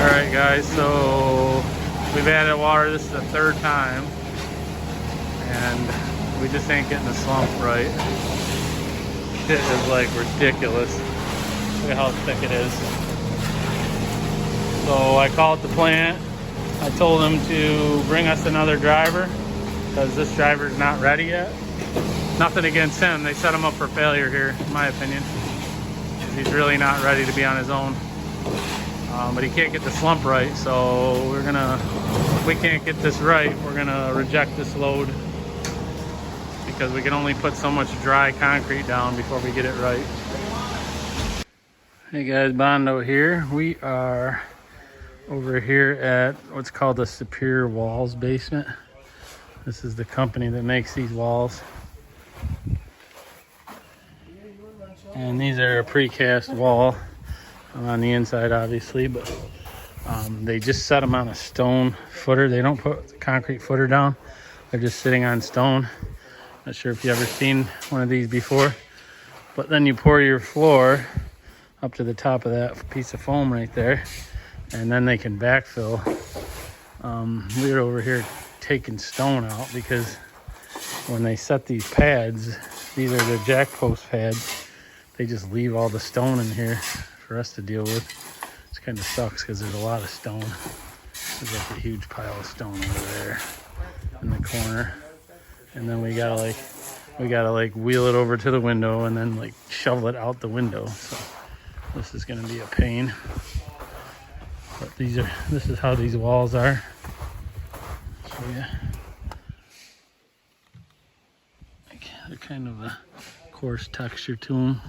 Alright guys, so we've added water. This is the third time and we just ain't getting the slump right. It is like ridiculous. Look at how thick it is. So I called the plant. I told them to bring us another driver because this driver's not ready yet. Nothing against him. They set him up for failure here, in my opinion. He's really not ready to be on his own. But he can't get the slump right, so if we can't get this right, we're gonna reject this load because we can only put so much dry concrete down before we get it right. Hey guys, Bondo here. We are over here at what's called the Superior Walls basement. This is the company that makes these walls. And these are a precast wall on the inside, obviously, but they just set them on a stone footer. They don't put the concrete footer down. They're just sitting on stone. Not sure if you've ever seen one of these before, but then you pour your floor up to the top of that piece of foam right there, and then they can backfill. We're over here taking stone out because when they set these pads, these are the jack post pads, they just leave all the stone in here for us to deal with. It kind of sucks because there's a lot of stone. There's like a huge pile of stone over there in the corner, and then we gotta wheel it over to the window and then like shovel it out the window. So this is gonna be a pain. But this is how these walls are. So yeah, they're kind of a coarse texture to them.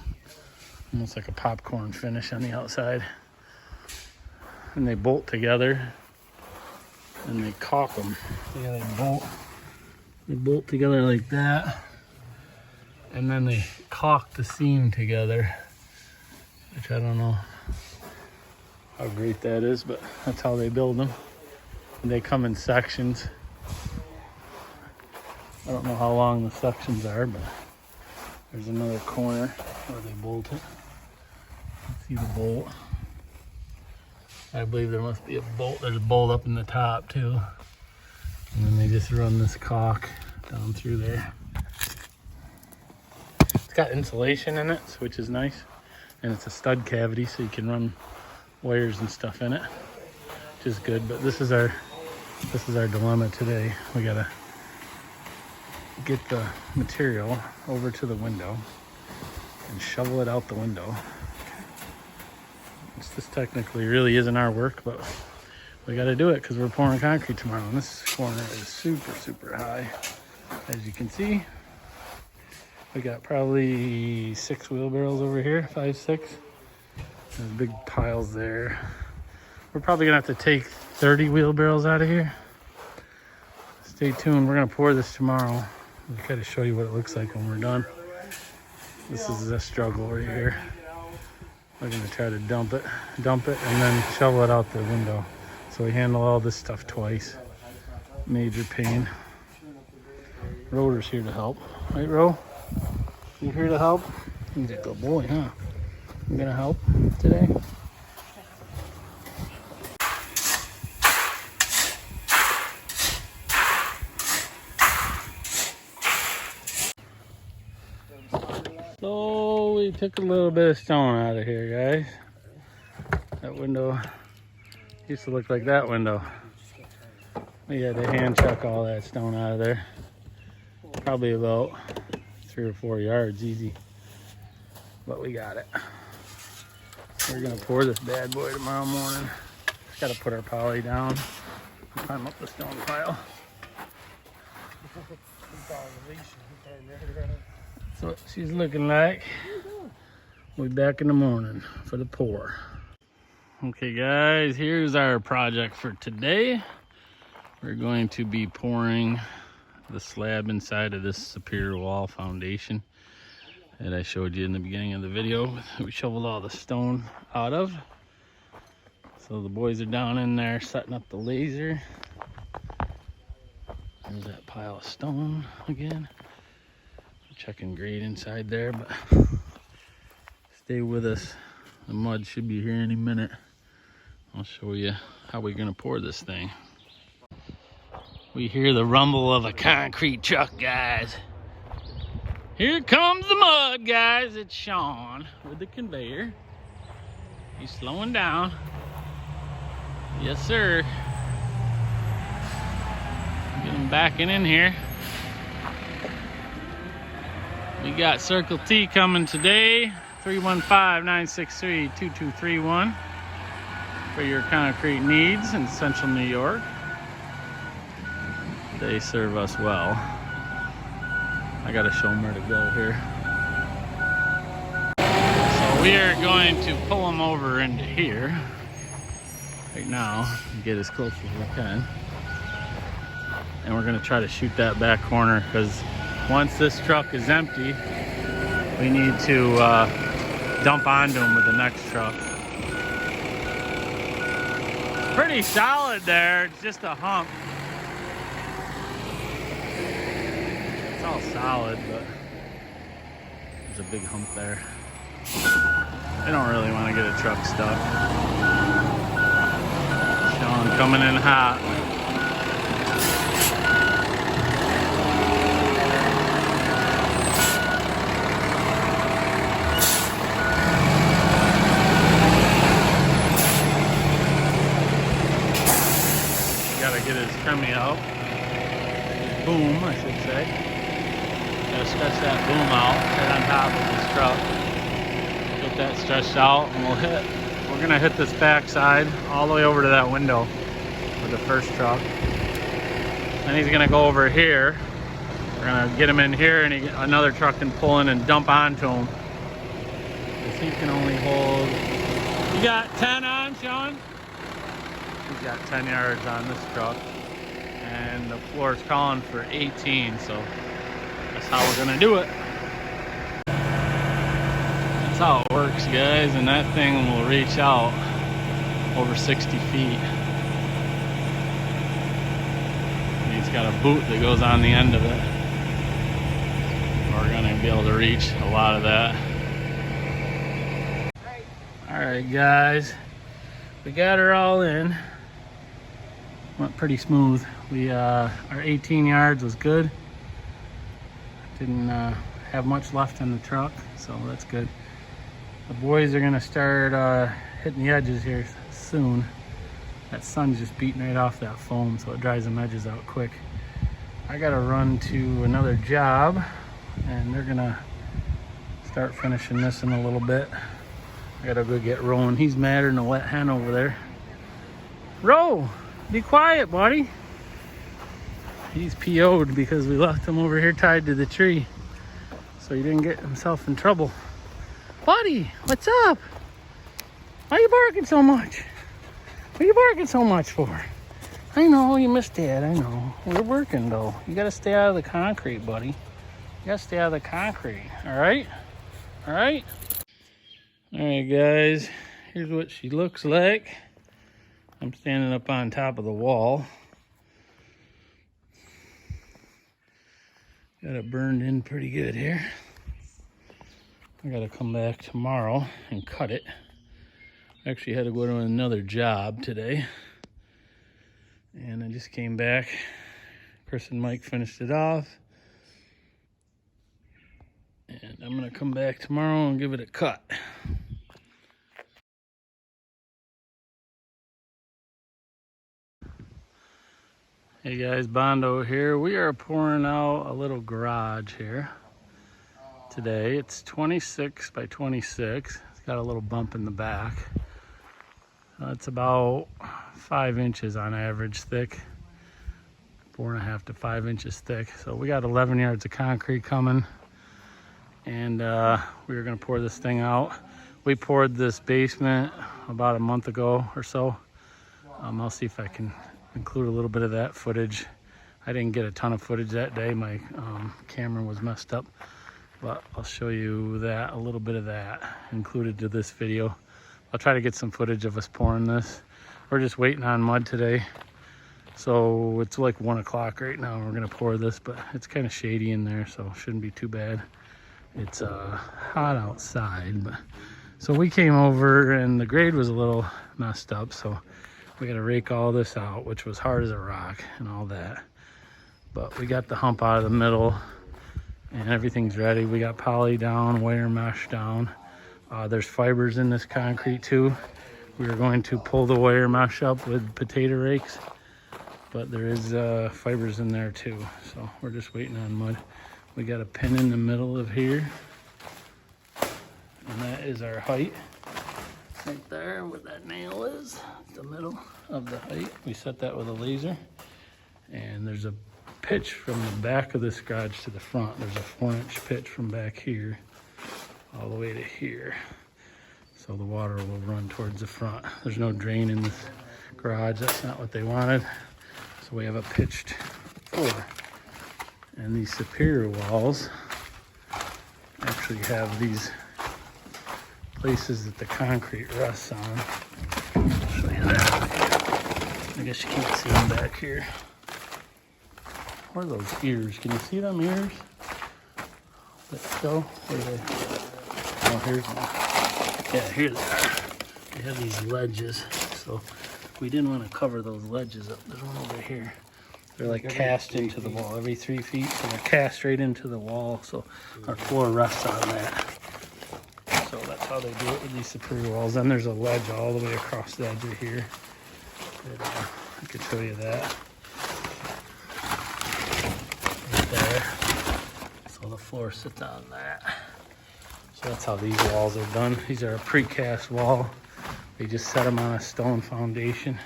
Almost like a popcorn finish on the outside. And they bolt together and they caulk them. Yeah, they bolt together like that. And then they caulk the seam together, which I don't know how great that is, but that's how they build them. And they come in sections. I don't know how long the sections are, but there's another corner where they bolt it. See the bolt. I believe there must be a bolt. There's a bolt up in the top too. And then they just run this caulk down through there. It's got insulation in it, which is nice. And it's a stud cavity, so you can run wires and stuff in it, which is good. But this is our dilemma today. We gotta get the material over to the window and shovel it out the window. This technically really isn't our work, but we got to do it because we're pouring concrete tomorrow. And this corner is super, super high. As you can see, we got probably 6 wheelbarrows over here, 5, 6. There's big piles there. We're probably gonna have to take 30 wheelbarrows out of here. Stay tuned. We're gonna pour this tomorrow. I'll kind of show you what it looks like when we're done. This is a struggle right here. We're gonna try to dump it, and then shovel it out the window. So we handle all this stuff twice. Major pain. Rotor's here to help. Right, Ro? You here to help? He's a good boy, huh? You gonna help today? So we took a little bit of stone out of here, guys. That window used to look like that window. We had to hand chuck all that stone out of there. Probably about 3 or 4 yards easy. But we got it. We're gonna pour this bad boy tomorrow morning. Just gotta put our poly down and climb up the stone pile. That's what she's looking like. We'll be back in the morning for the pour. Okay guys, here's our project for today. We're going to be pouring the slab inside of this Superior Wall foundation that I showed you in the beginning of the video. We shoveled all the stone out of. So the boys are down in there setting up the laser. There's that pile of stone again. Checking grade inside there, but stay with us. The mud should be here any minute. I'll show you how we're gonna pour this thing. We hear the rumble of a concrete truck, guys. Here comes the mud, guys. It's Sean with the conveyor. He's slowing down. Yes, sir. Get him backing in here. We got Circle T coming today. 315-963-2231 for your concrete needs in Central New York. They serve us well. I gotta show them where to go here. So we are going to pull them over into here right now and get as close as we can. And we're gonna try to shoot that back corner because once this truck is empty, we need to dump onto them with the next truck. Pretty solid there, it's just a hump. It's all solid, but there's a big hump there. I don't really want to get a truck stuck. Sean coming in hot. Gotta get his Tremie out. His boom, I should say. Gotta stretch that boom out right on top of this truck. Get that stretched out and we're gonna hit this back side all the way over to that window for the first truck. Then he's gonna go over here. We're gonna get him in here and another truck can pull in and dump onto him. Because he can only hold, you got 10 on, Sean? He's got 10 yards on this truck and the floor is calling for 18, so that's how we're gonna do it. That's how it works, guys, and that thing will reach out over 60 feet. And he's got a boot that goes on the end of it. We're gonna be able to reach a lot of that. All right, guys, we got her all in. Went pretty smooth. Our 18 yards was good. Didn't have much left in the truck, so that's good. The boys are gonna start hitting the edges here soon. That sun's just beating right off that foam, so it dries them edges out quick. I gotta run to another job, and they're gonna start finishing this in a little bit. I gotta go get Rowan. He's madder than a wet hen over there. Ro! Be quiet, buddy. He's PO'd because we left him over here tied to the tree, so he didn't get himself in trouble. Buddy, what's up? Why are you barking so much? What are you barking so much for? I know, you missed Dad, I know. We're working though. You gotta stay out of the concrete, buddy. You gotta stay out of the concrete, all right? All right? All right, guys, here's what she looks like. I'm standing up on top of the wall. Got it burned in pretty good here. I gotta come back tomorrow and cut it. Actually had to go to another job today. And I just came back. Chris and Mike finished it off. And I'm gonna come back tomorrow and give it a cut. Hey guys, Bondo here. We are pouring out a little garage here today. It's 26 by 26. It's got a little bump in the back. It's about 5 inches on average thick. 4.5 to 5 inches thick. So we got 11 yards of concrete coming. And we were gonna pour this thing out. We poured this basement about a month ago or so. I'll see if I can include a little bit of that footage. I didn't get a ton of footage that day. My camera was messed up, but I'll show you that, a little bit of that included to this video. I'll try to get some footage of us pouring this. We're just waiting on mud today. So it's like 1 o'clock right now. We're gonna pour this, but it's kind of shady in there, so it shouldn't be too bad. It's hot outside, but So we came over and the grade was a little messed up, so we got to rake all this out, which was hard as a rock and all that. But we got the hump out of the middle and everything's ready. We got poly down, wire mesh down. There's fibers in this concrete too. We were going to pull the wire mesh up with potato rakes, but there is fibers in there too. So we're just waiting on mud. We got a pin in the middle of here, and that is our height. Right there where that nail is, the middle of the height. We set that with a laser, and there's a pitch from the back of this garage to the front. There's a 4-inch pitch from back here all the way to here. So the water will run towards the front. There's no drain in this garage. That's not what they wanted. So we have a pitched floor. And these superior walls actually have these places that the concrete rests on. I'll show you that. I guess you can't see them back here. Where are those ears? Can you see them ears? Let's go. Where are they? Oh, here's one. Yeah, here they are. They have these ledges, so we didn't want to cover those ledges up. There's one over here. They're like cast into the wall every 3 feet, so they're cast right into the wall, so our floor rests on that. So that's how they do it with these superior walls. Then there's a ledge all the way across the edge of here. I could show you that. Right there. So the floor sits on that. So that's how these walls are done. These are a precast wall. They just set them on a stone foundation,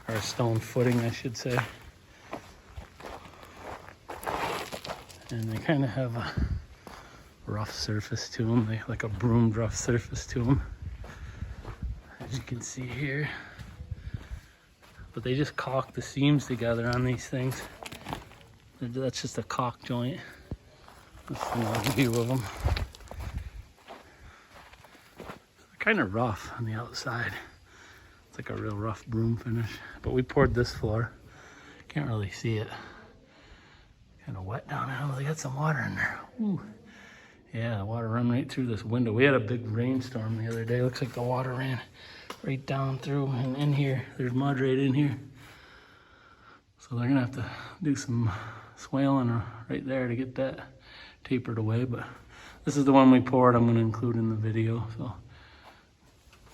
or a stone footing, I should say. And they kind of have a rough surface to them. They like a broomed rough surface to them, as you can see here. But they just caulk the seams together on these things. That's just a caulk joint. That's another view of them. Kind of rough on the outside. It's like a real rough broom finish. But we poured this floor. Can't really see it. Kind of wet down there. Oh, they got some water in there. Ooh. Yeah, the water ran right through this window. We had a big rainstorm the other day. Looks like the water ran right down through and in here. There's mud right in here. So they're gonna have to do some swaling right there to get that tapered away. But this is the one we poured. I'm gonna include in the video. So,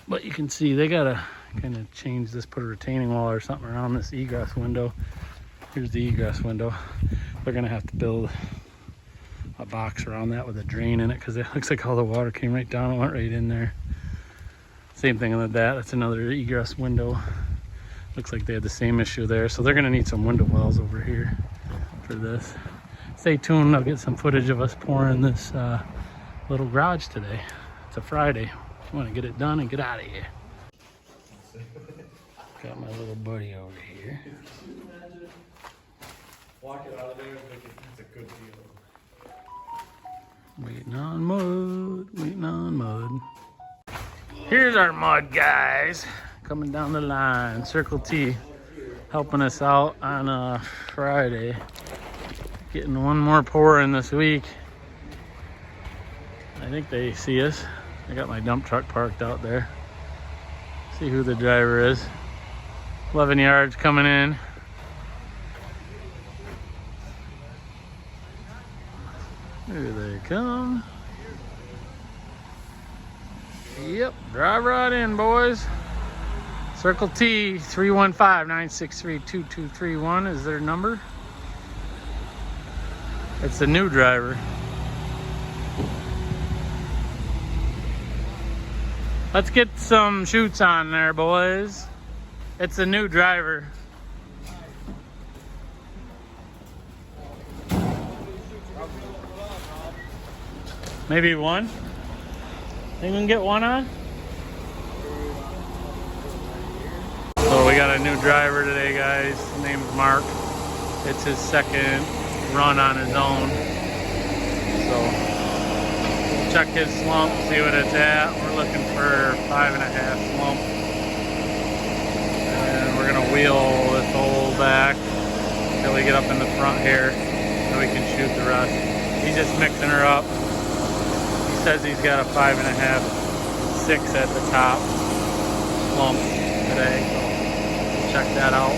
but you can see they gotta kind of change this, put a retaining wall or something around this egress window. Here's the egress window. They're gonna have to build a box around that with a drain in it, because it looks like all the water came right down and went right in there. Same thing with that. That's another egress window. Looks like they had the same issue there. So they're gonna need some window wells over here for this. Stay tuned. I'll get some footage of us pouring this little garage today. It's a Friday. I want to get it done and get out of here. Got my little buddy over here. Walk it out of there and make it, it's a good deal. Waiting on mud, waiting on mud. Here's our mud guys coming down the line. Circle T helping us out on a Friday. Getting one more pour in this week. I think they see us. I got my dump truck parked out there. See who the driver is. 11 yards coming in. Here they come. Yep, drive right in, boys. Circle T, 315-963-2231 is their number. It's the new driver. Let's get some shoots on there, boys. It's a new driver. Maybe one? Think we can get one on? So we got a new driver today, guys. His name's Mark. It's his second run on his own. So we'll check his slump, see what it's at. We're looking for 5.5 slump. And we're gonna wheel this hole back until we get up in the front here so we can shoot the rest. He's just mixing her up. He says he's got a 5.5 6 at the top slump today, so check that out.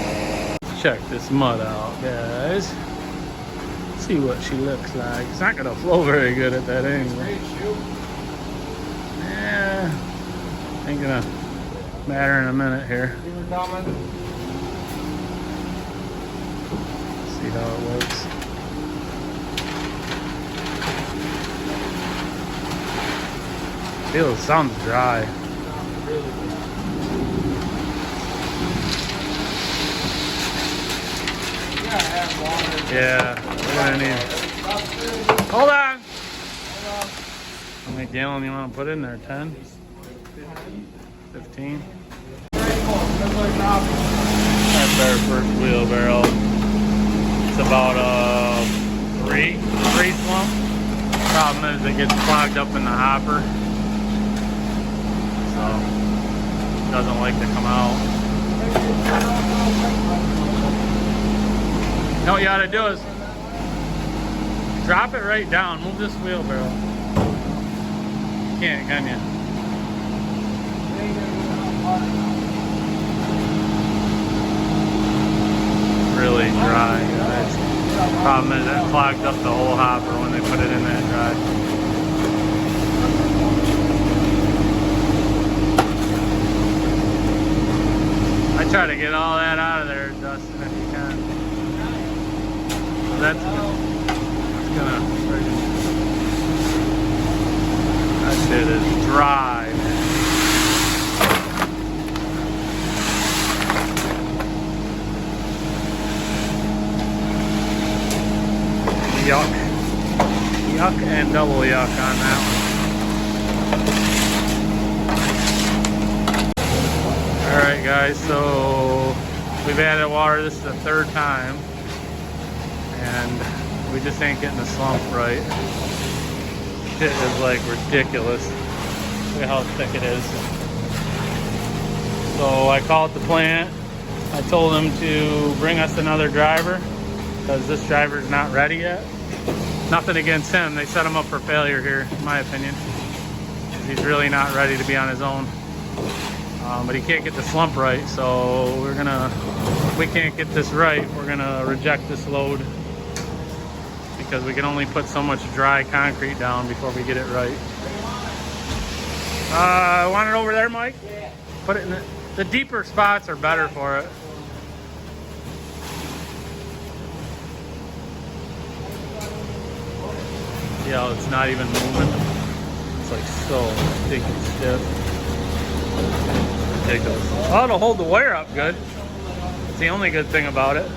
Check this mud out, guys. See what she looks like. It's not gonna flow very good at that angle. Yeah, ain't gonna matter in a minute here. See how it works. Feels, sounds dry. Yeah, we're gonna need. Hold on. How many gallon you want to put in there? 10? 15? That's our first wheelbarrow. It's about a 3 slump. Problem is it gets clogged up in the hopper, so it doesn't like to come out. You know what you ought to do is drop it right down. Move this wheelbarrow. You can't, can you? Really dry, guys. Problem is it clogged up the whole hopper when they put it in that dry. I try to get all that out of there, Dustin, if you can. That's gonna. That shit is dry, man. Yuck. Yuck and double yuck on that one. Alright guys, so we've added water. This is the 3rd time. And we just ain't getting the slump right. Shit is like ridiculous. Look at how thick it is. So I called the plant. I told them to bring us another driver because this driver's not ready yet. Nothing against him. They set him up for failure here, in my opinion. He's really not ready to be on his own. But he can't get the slump right, so if we can't get this right, we're gonna reject this load because we can only put so much dry concrete down before we get it right. Want it over there, Mike? Yeah. Put it in the deeper spots are better for it. Yeah, it's not even moving. It's like so stinking stiff. Ridiculous. Oh, it'll hold the wire up good. It's the only good thing about it.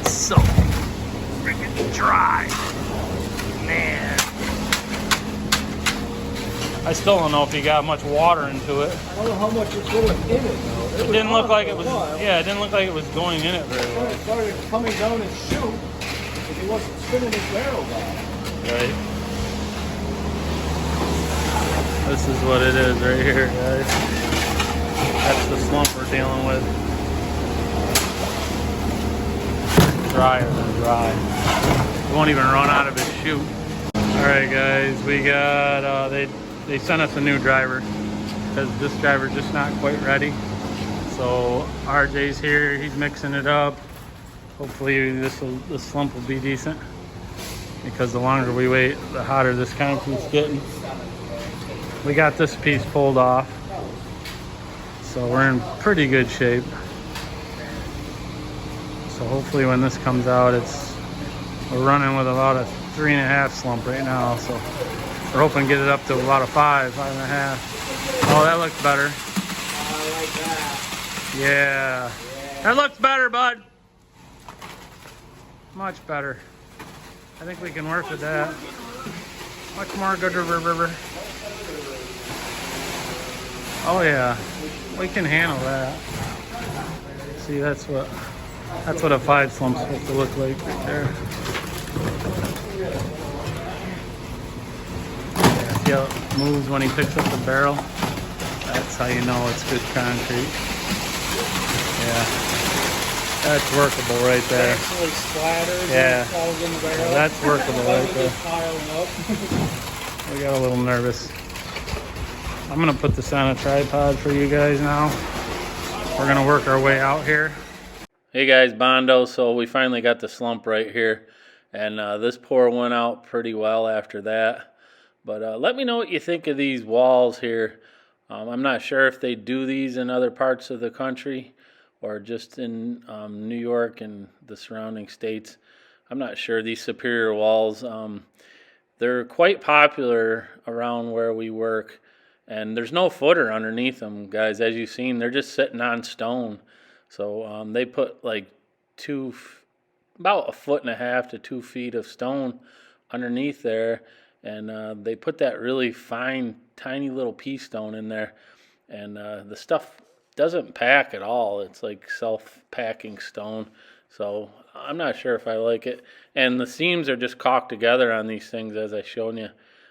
It's so freaking dry. Man. I still don't know if you got much water into it. I don't know how much is going in it though. It didn't look like it was, yeah, it didn't look like it was going in it very well. It started coming down and shoot, but he wasn't spinning his barrel down. Right. This is what it is right here, guys. That's the slump we're dealing with. Drier than dry. It won't even run out of his chute. Alright guys, we got, they sent us a new driver because this driver's just not quite ready. So RJ's here, he's mixing it up. Hopefully this slump will be decent because the longer we wait, the hotter this concrete's getting. We got this piece pulled off, so we're in pretty good shape. So hopefully when this comes out, we're running with about a 3.5 slump right now. So we're hoping to get it up to about a 5.5. Oh, that looks better. I like that. Yeah. That looks better, bud. Much better. I think we can work with that. Much more good river. Oh yeah, we can handle that. See, that's what a 5 slump's supposed to look like right there. Yeah, see how it moves when he picks up the barrel? That's how you know it's good concrete. Yeah, that's workable right there. Actually splatters yeah, and falls in the barrel. that's workable right there. Piling up. We got a little nervous. I'm gonna put this on a tripod for you guys now. We're gonna work our way out here. Hey guys, Bondo. So we finally got the slump right here. And this pour went out pretty well after that. But let me know what you think of these walls here. I'm not sure if they do these in other parts of the country or just in New York and the surrounding states. I'm not sure. These superior walls, they're quite popular around where we work. And there's no footer underneath them, guys. As you've seen, they're just sitting on stone. So they put like about 1.5 to 2 feet of stone underneath there, and they put that really fine, tiny little pea stone in there, and the stuff doesn't pack at all. It's like self-packing stone, so I'm not sure if I like it. And the seams are just caulked together on these things, as I shown you.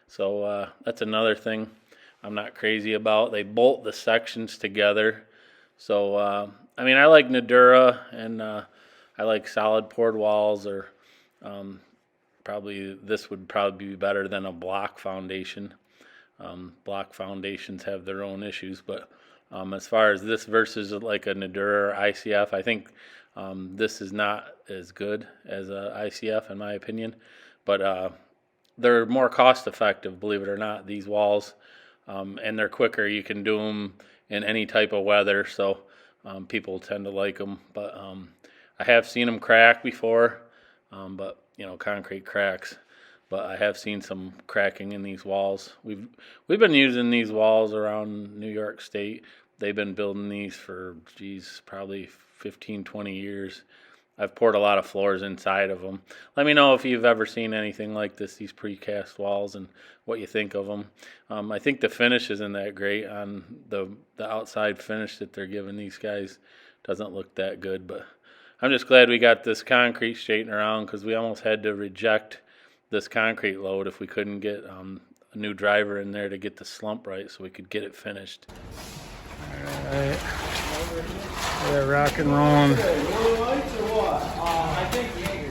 So that's another thing I'm not crazy about. They bolt the sections together. So I mean, I like Nudura, and I like solid poured walls, or this would probably be better than a block foundation. Block foundations have their own issues, but as far as this versus like a Nudura or ICF, I think this is not as good as a ICF in my opinion, but they're more cost effective, believe it or not, these walls, and they're quicker. You can do them in any type of weather, so people tend to like them, but I have seen them crack before, but you know, concrete cracks. But I have seen some cracking in these walls. We've been using these walls around New York State. They've been building these for, probably 15, 20 years. I've poured a lot of floors inside of them. Let me know if you've ever seen anything like this, these precast walls, and what you think of them. I think the finish isn't that great on the outside finish that they're giving these guys. Doesn't look that good, but I'm just glad we got this concrete straightened around, because we almost had to reject this concrete load if we couldn't get a new driver in there to get the slump right so we could get it finished. All right. We're rock and rolling.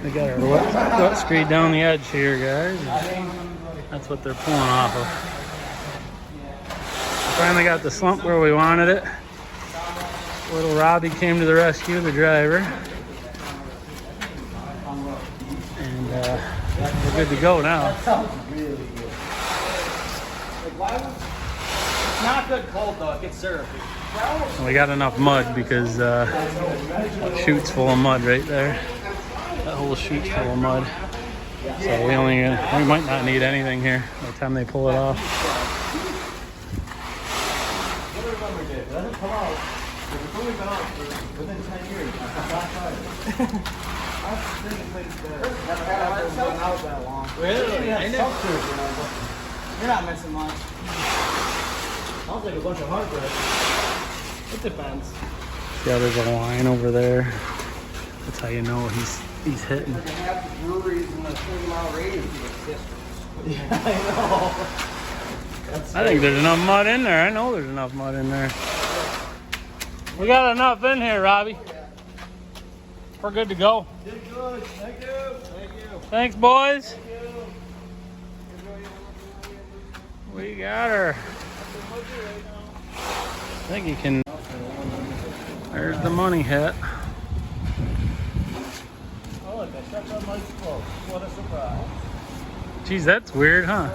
We got our wet screed down the edge here, guys. That's what they're pulling off of. Finally got the slump where we wanted it. Little Robbie came to the rescue, the driver. And we're good to go now. That sounds really good. Like, it's not good cold though, it gets syrupy. We got enough mud because that chute's full of mud right there. That whole chute's full of mud. So we might not need anything here by the time they pull it off. What do I remember, Dave? It doesn't come out. It's only been out for within 10 years. I was thinking things there. Never had it been out that long. Really? I know. You're not missing much. Sounds like a bunch of hard bread. It depends. Yeah, there's a line over there. That's how you know he's hitting. They have the breweries in the 30-mile radius of existence. Yeah, I know. I think there's enough mud in there. I know there's enough mud in there. We got enough in here, Robbie. We're good to go. Did good. Thank you. Thank you. Thanks, boys. Thank you. We got her. I think you can. There's the money hit. Oh, look, I stepped on my clothes. What a surprise. Geez, that's weird, huh?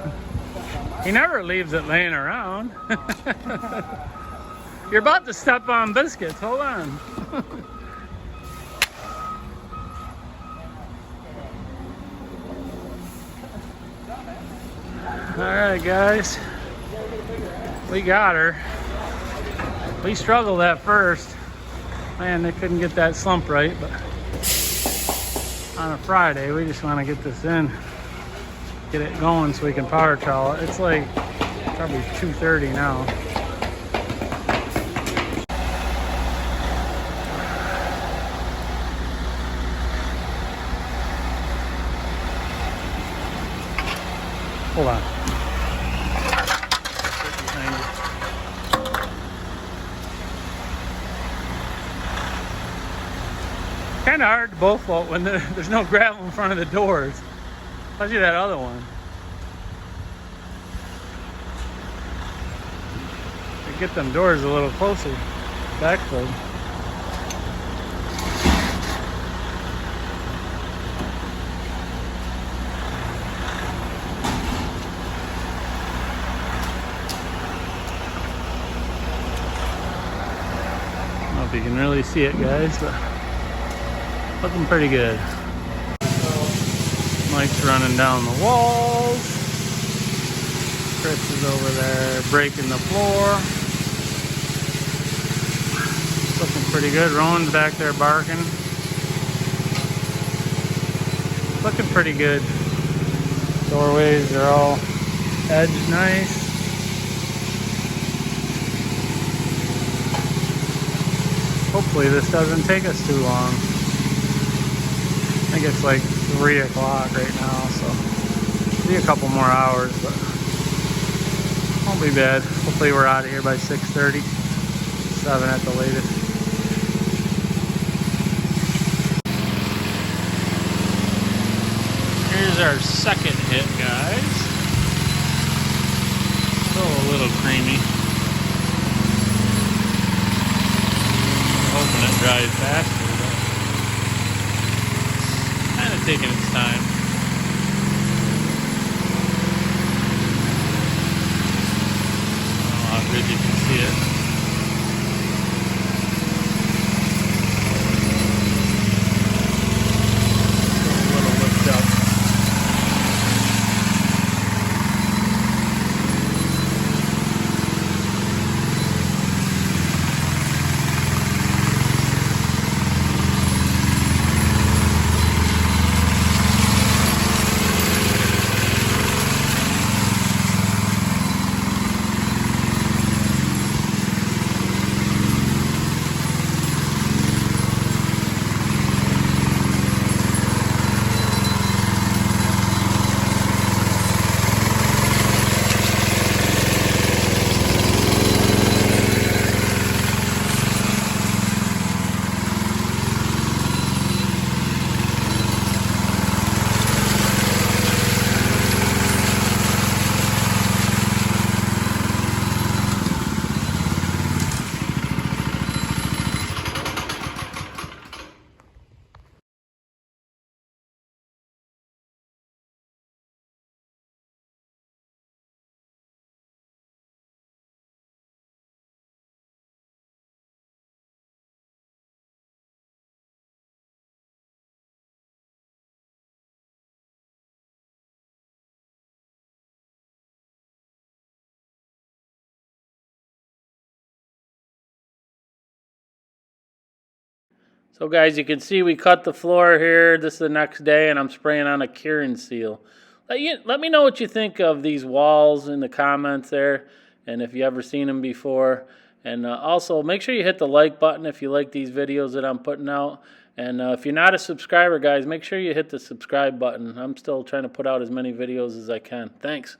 He never leaves it laying around. You're about to step on biscuits. Hold on. All right, guys. We got her. We struggled at first. Man, they couldn't get that slump right, but on a Friday, we just want to get this in, get it going so we can power trowel it. It's like probably 2:30 now. Hold on. Kind of hard to bow float when there's no gravel in front of the doors, especially that other one. could get them doors a little closer. Backfilled. I don't know if you can really see it, guys, but looking pretty good. Mike's running down the walls. Chris is over there breaking the floor. Looking pretty good. Rowan's back there barking. Looking pretty good. Doorways are all edged nice. Hopefully this doesn't take us too long. I think it's like 3 o'clock right now, so be a couple more hours, but won't be bad. Hopefully we're out of here by 6:30, 7 at the latest. Here's our second hit, guys. Still a little creamy. Hoping it dries faster, but kind of taking its time. I don't know how good you can see it. A little lift up. So guys, you can see we cut the floor here. This is the next day, and I'm spraying on a curing seal. Let me know what you think of these walls in the comments there, and if you ever seen them before. And also, make sure you hit the like button if you like these videos that I'm putting out. And if you're not a subscriber, guys, make sure you hit the subscribe button. I'm still trying to put out as many videos as I can. Thanks.